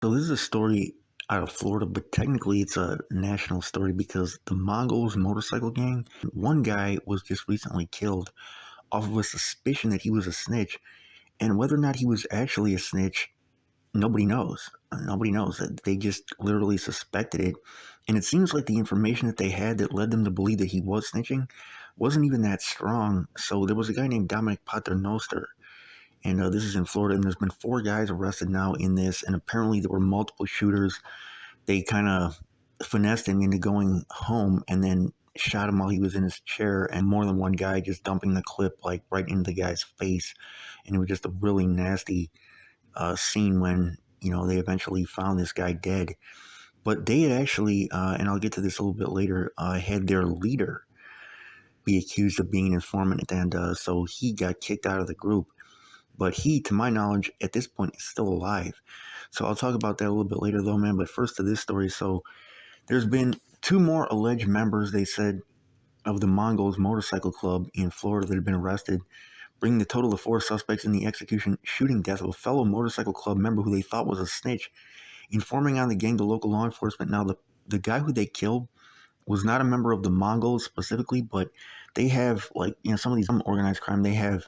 So this is a story out of Florida, but technically it's a national story because the Mongols motorcycle gang, one guy was just recently killed off of a suspicion that he was a snitch. And whether or not he was actually a snitch, nobody knows. Nobody knows. They just literally suspected it. And it seems like the information that they had that led them to believe that he was snitching wasn't even that strong. So there was a guy named Dominic Paternoster, and this is in Florida, and there's been four guys arrested now in this, and apparently there were multiple shooters. They kind of finessed him into going home and then shot him while he was in his chair, and more than one guy just dumping the clip like right into the guy's face. And it was just a really nasty scene when they eventually found this guy dead. But they had actually, and I'll get to this a little bit later, had their leader be accused of being an informant, and so he got kicked out of the group. But he, to my knowledge, at this point is still alive. So I'll talk about that a little bit later, though, man. But first to this story. So there's been two more alleged members, they said, of the Mongols motorcycle club in Florida that have been arrested, bringing the total to four suspects in the execution shooting death of a fellow motorcycle club member who they thought was a snitch, informing on the gang to local law enforcement. Now, the guy who they killed was not a member of the Mongols specifically, but they have, like, some of these organized crime, they have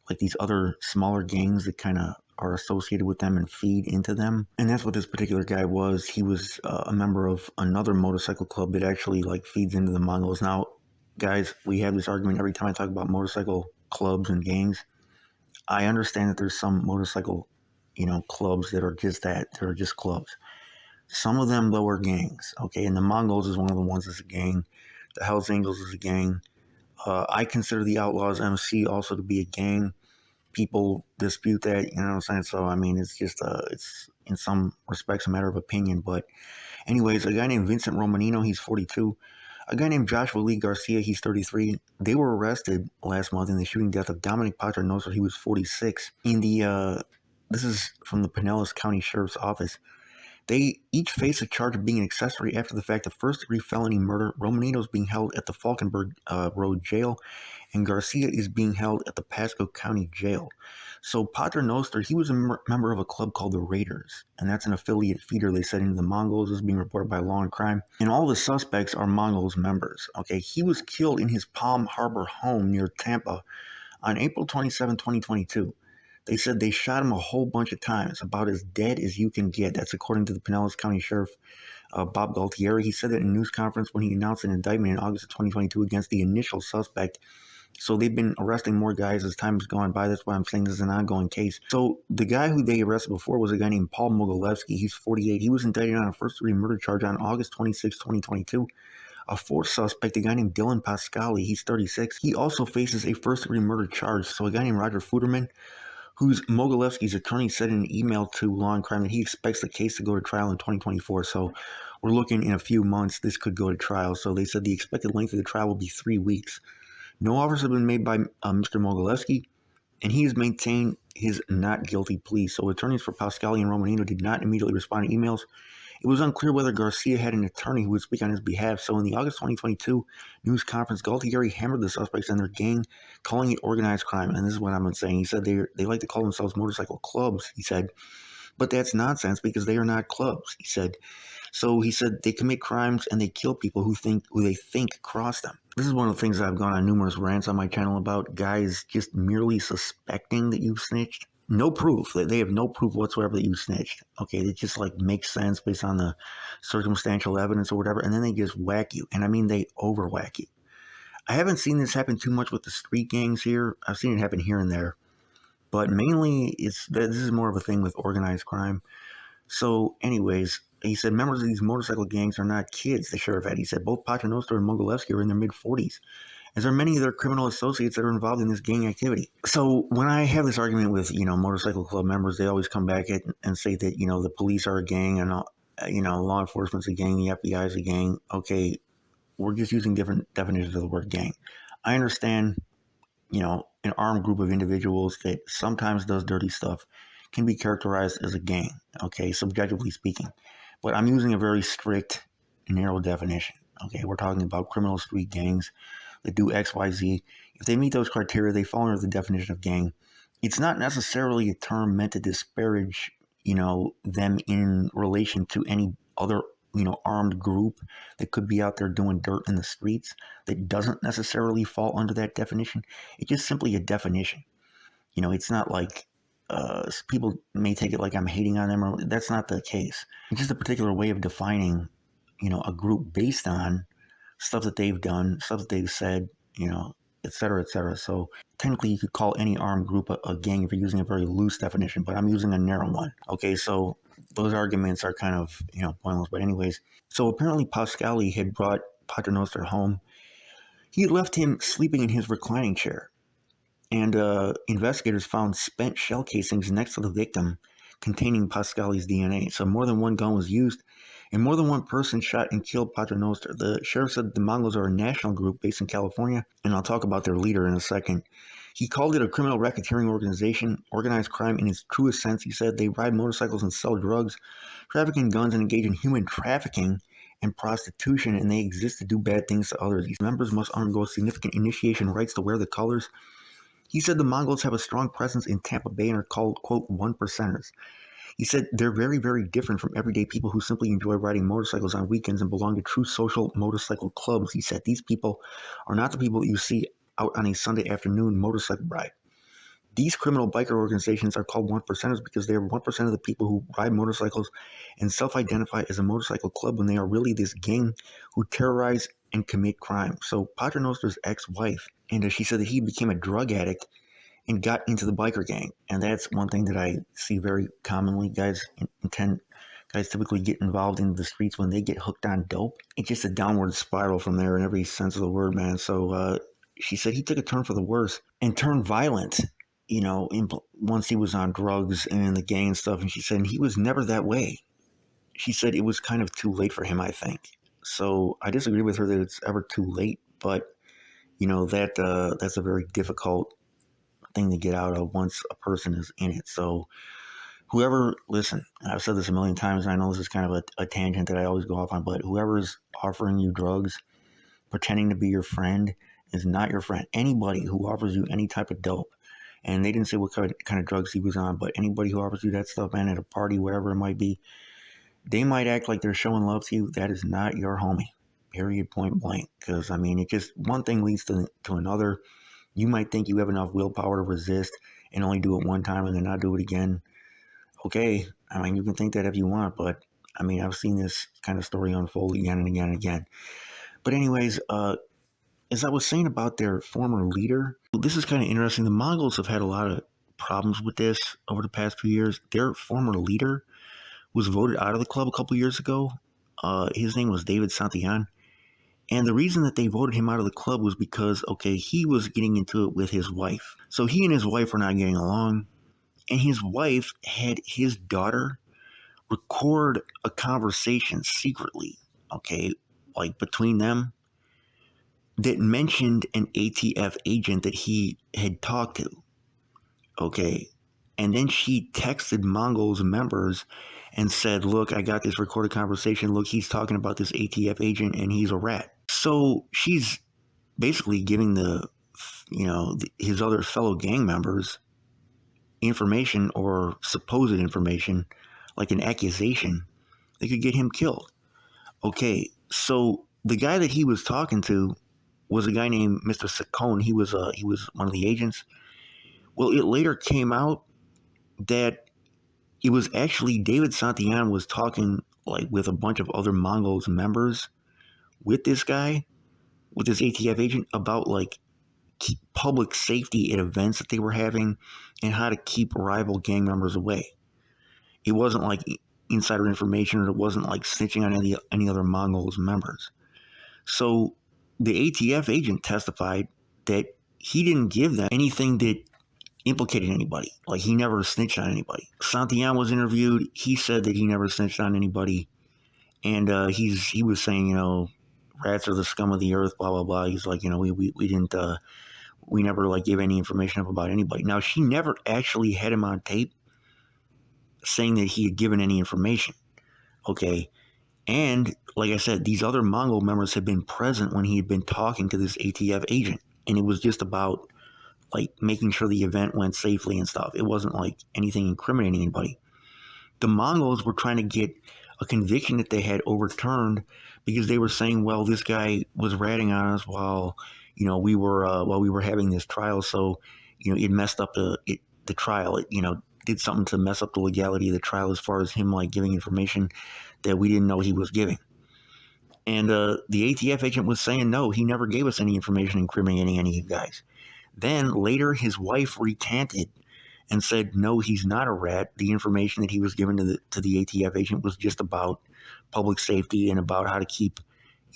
like these other smaller gangs that kind of are associated with them and feed into them. And that's what this particular guy was. He was a member of another motorcycle club that actually like feeds into the Mongols. Now, guys, we have this argument every time I talk about motorcycle clubs and gangs. I understand that there's some motorcycle, clubs that are just that. They're just clubs. Some of them, though, are gangs. Okay, and the Mongols is one of the ones that's a gang. The Hells Angels is a gang. I consider the Outlaws MC also to be a gang. People dispute that, you know what I'm saying? So, I mean, it's just, it's in some respects a matter of opinion. But, anyways, a guy named Vincent Romanino, he's 42. A guy named Joshua Lee Garcia, he's 33. They were arrested last month in the shooting death of Dominic Paternoster, he was 46. This is from the Pinellas County Sheriff's Office. They each face a charge of being an accessory after the fact of first-degree felony murder. Romanino is being held at the Falkenberg Road Jail, and Garcia is being held at the Pasco County Jail. So Paternoster, he was a member of a club called the Raiders, and that's an affiliate feeder, they said, into the Mongols. This is being reported by Law and Crime. And all the suspects are Mongols members. Okay, he was killed in his Palm Harbor home near Tampa on April 27, 2022. They said they shot him a whole bunch of times, about as dead as you can get. That's according to the Pinellas County Sheriff, Bob Galtieri. He said that in a news conference when he announced an indictment in August of 2022 against the initial suspect. So they've been arresting more guys as time has gone by. That's why I'm saying this is an ongoing case. So the guy who they arrested before was a guy named Paul Mogilevsky. He's 48. He was indicted on a first-degree murder charge on August 26, 2022. A fourth suspect, a guy named Dylan Pascali, he's 36. He also faces a first-degree murder charge. So a guy named Roger Fuderman, who's Mogilevsky's attorney, said in an email to Law and Crime that he expects the case to go to trial in 2024. So we're looking in a few months, this could go to trial. So they said the expected length of the trial will be 3 weeks. No offers have been made by Mr. Mogilevsky, and he has maintained his not guilty plea. So attorneys for Pascali and Romanino did not immediately respond to emails. It was unclear whether Garcia had an attorney who would speak on his behalf. So in the August 2022 news conference, Galtieri hammered the suspects and their gang, calling it organized crime. And this is what I've been saying. He said they like to call themselves motorcycle clubs, he said. But that's nonsense because they are not clubs, he said. So he said they commit crimes and they kill people who they think cross them. This is one of the things that I've gone on numerous rants on my channel about, guys just merely suspecting that you've snitched. No proof. They have no proof whatsoever that you snitched. Okay, it just like makes sense based on the circumstantial evidence or whatever, and then they just whack you. And I mean, they over whack you. I haven't seen this happen too much with the street gangs here. I've seen it happen here and there, but mainly this is more of a thing with organized crime. So, anyways, he said members of these motorcycle gangs are not kids, the sheriff had. He said both Paternoster and Mogilevsky are in their mid-40s, as are many of their criminal associates that are involved in this gang activity. So when I have this argument with, motorcycle club members, they always come back and say that, the police are a gang and, law enforcement's a gang, the FBI is a gang. Okay, we're just using different definitions of the word gang. I understand, an armed group of individuals that sometimes does dirty stuff can be characterized as a gang, okay, subjectively speaking. But I'm using a very strict, narrow definition. Okay, we're talking about criminal street gangs that do X, Y, Z. If they meet those criteria, they fall under the definition of gang. It's not necessarily a term meant to disparage, them in relation to any other, armed group that could be out there doing dirt in the streets that doesn't necessarily fall under that definition. It's just simply a definition. It's not like people may take it like I'm hating on them, or that's not the case. It's just a particular way of defining, a group based on stuff that they've done, stuff that they've said, et cetera, et cetera. So technically, you could call any armed group a gang if you're using a very loose definition, but I'm using a narrow one. Okay, so those arguments are kind of, pointless. But anyways, so apparently Pascali had brought Paternoster home. He had left him sleeping in his reclining chair. And investigators found spent shell casings next to the victim containing Pascali's DNA. So more than one gun was used, and more than one person shot and killed Paternoster. The sheriff said the Mongols are a national group based in California, and I'll talk about their leader in a second. He called it a criminal racketeering organization, organized crime in its truest sense. He said they ride motorcycles and sell drugs, traffic in guns, and engage in human trafficking and prostitution, and they exist to do bad things to others. These members must undergo significant initiation rites to wear the colors. He said the Mongols have a strong presence in Tampa Bay and are called, quote, one percenters. He said they're very, very different from everyday people who simply enjoy riding motorcycles on weekends and belong to true social motorcycle clubs. He said these people are not the people that you see out on a Sunday afternoon motorcycle ride. These criminal biker organizations are called one percenters because they are 1% of the people who ride motorcycles and self-identify as a motorcycle club when they are really this gang who terrorize and commit crime. So Paternoster's ex-wife, and she said that he became a drug addict and got into the biker gang. And that's one thing that I see very commonly. Guys typically get involved in the streets when they get hooked on dope. It's just a downward spiral from there in every sense of the word, man. So she said he took a turn for the worse and turned violent, once he was on drugs and in the gang and stuff. And she said he was never that way. She said it was kind of too late for him, I think. So I disagree with her that it's ever too late, but that's a very difficult thing to get out of once a person is in it. So listen, I've said this a million times, and I know this is kind of a tangent that I always go off on, but whoever's offering you drugs, pretending to be your friend, is not your friend. Anybody who offers you any type of dope, and they didn't say what kind of drugs he was on, but anybody who offers you that stuff, man, at a party, wherever it might be, they might act like they're showing love to you. That is not your homie. Period, point blank. Because, it just, one thing leads to another. You might think you have enough willpower to resist and only do it one time and then not do it again. Okay, you can think that if you want, but, I've seen this kind of story unfold again and again and again. But anyways, as I was saying about their former leader, this is kind of interesting. The Mongols have had a lot of problems with this over the past few years. Their former leader was voted out of the club a couple years ago. His name was David Santillan. And the reason that they voted him out of the club was because, he was getting into it with his wife. So he and his wife were not getting along. And his wife had his daughter record a conversation secretly, between them that mentioned an ATF agent that he had talked to. And then she texted Mongols members and said, look, I got this recorded conversation. Look, he's talking about this ATF agent and he's a rat. So she's basically giving his other fellow gang members information or supposed information, like an accusation that could get him killed. So the guy that he was talking to was a guy named Mr. Saccone. He was one of the agents. Well, it later came out that it was actually David Santillan was talking with a bunch of other Mongols members with this guy, with this ATF agent, about public safety at events that they were having and how to keep rival gang members away. It wasn't like insider information, or it wasn't like snitching on any other Mongols members. So the ATF agent testified that he didn't give them anything that implicated anybody. He never snitched on anybody. Santillan was interviewed. He said that he never snitched on anybody. And he was saying, rats are the scum of the earth, blah, blah, blah. He's like, we never gave any information up about anybody. Now, she never actually had him on tape saying that he had given any information. And like I said, these other Mongol members had been present when he had been talking to this ATF agent. And it was just about making sure the event went safely and stuff. It wasn't anything incriminating anybody. the Mongols were trying to get a conviction that they had overturned because they were saying, well, this guy was ratting on us while we were having this trial, so it messed up the trial. It did something to mess up the legality of the trial as far as him like giving information that we didn't know he was giving. And the ATF agent was saying, no, he never gave us any information incriminating any of you guys. Then later, his wife recanted and said, no, he's not a rat. The information that he was given to the ATF agent was just about public safety and about how to keep,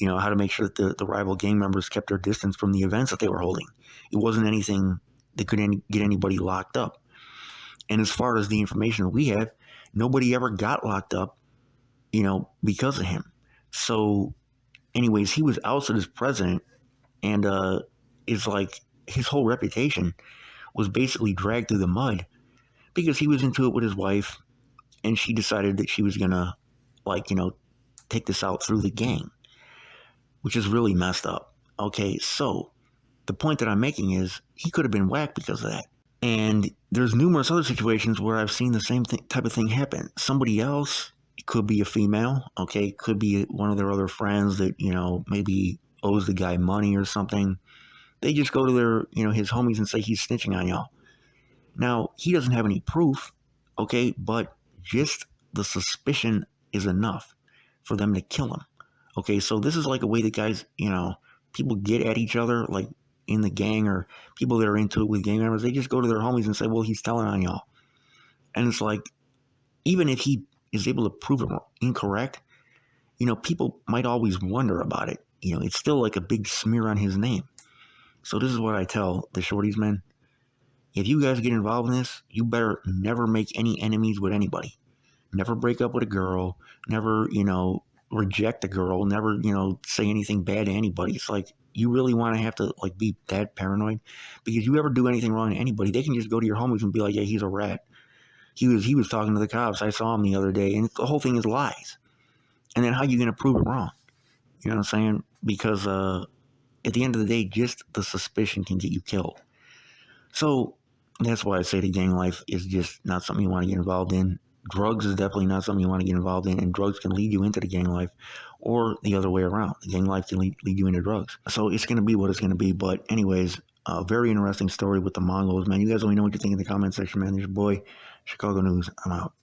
how to make sure that the rival gang members kept their distance from the events that they were holding. It wasn't anything that could get anybody locked up. And as far as the information we have, nobody ever got locked up, because of him. So, anyways, he was ousted as president, and it's like his whole reputation was basically dragged through the mud because he was into it with his wife, and she decided that she was gonna, take this out through the gang, which is really messed up. Okay, so the point that I'm making is he could have been whacked because of that. And there's numerous other situations where I've seen the same type of thing happen. Somebody else, it could be a female, okay, could be one of their other friends that, maybe owes the guy money or something. They just go to their, his homies and say he's snitching on y'all. Now, he doesn't have any proof, okay, but just the suspicion is enough for them to kill him. Okay, so this is like a way that guys, people get at each other, like in the gang or people that are into it with gang members. They just go to their homies and say, well, he's telling on y'all. And it's like, even if he is able to prove it incorrect, people might always wonder about it. It's still like a big smear on his name. So this is what I tell the shorties, man. If you guys get involved in this, you better never make any enemies with anybody. Never break up with a girl. Never, reject a girl. Never, say anything bad to anybody. It's like, you really want to have to, like, be that paranoid? Because you ever do anything wrong to anybody, they can just go to your homies and be like, yeah, he's a rat. He was talking to the cops. I saw him the other day. And the whole thing is lies. And then how are you going to prove it wrong? You know what I'm saying? Because at the end of the day, just the suspicion can get you killed. So that's why I say the gang life is just not something you want to get involved in. Drugs is definitely not something you want to get involved in, and drugs can lead you into the gang life, or the other way around. The gang life can lead you into drugs. So it's going to be what it's going to be. But anyways, a very interesting story with the Mongols, man. You guys let me know what you think in the comment section, man. This is your boy, Chicago News. I'm out.